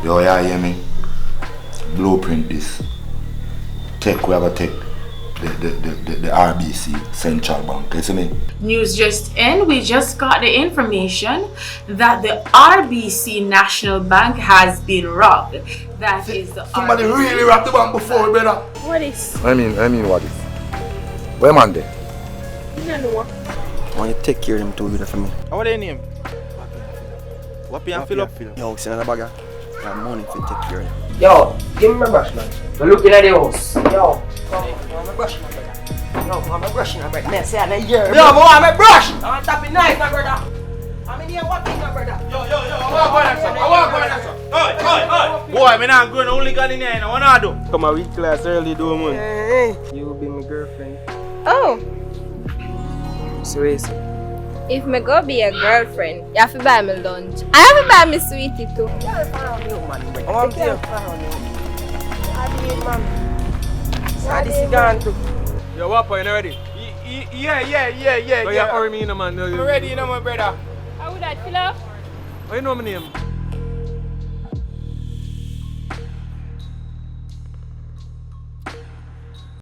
Yo, yeah, hear me? Blueprint this. We have to take the RBC Central Bank, you see me? News just in, we just got the information that the RBC National Bank has been robbed. That is the Somebody RBC really robbed the bank before, brother. What is? I mean what is? Where man there? You know. I want you to take care of them two for me. What their name? WAPPY and PHILLOP? Yo, send a bagger. I have money to take care of them. Yo, give me my brush, man. We're looking at the house. Yo, come my brush, my brother. Yo, come my brush, my brother. Next year, I'm my brush. I want to be nice, my brother. I'm in here working, my brother. Yo, I want to go next one. Hey. Boy, I'm not going only gun in here. What I do? Come on, week class early, do man. Hey. You will be my girlfriend. Oh, So it's if me go be a girlfriend, you have to buy me lunch. I have to buy me sweetie too. I want to take Yo, WAPPY, you ready? Yeah. So you hurry me, man. I'm ready, my brother. How would that, PHILLOP? How you know my name?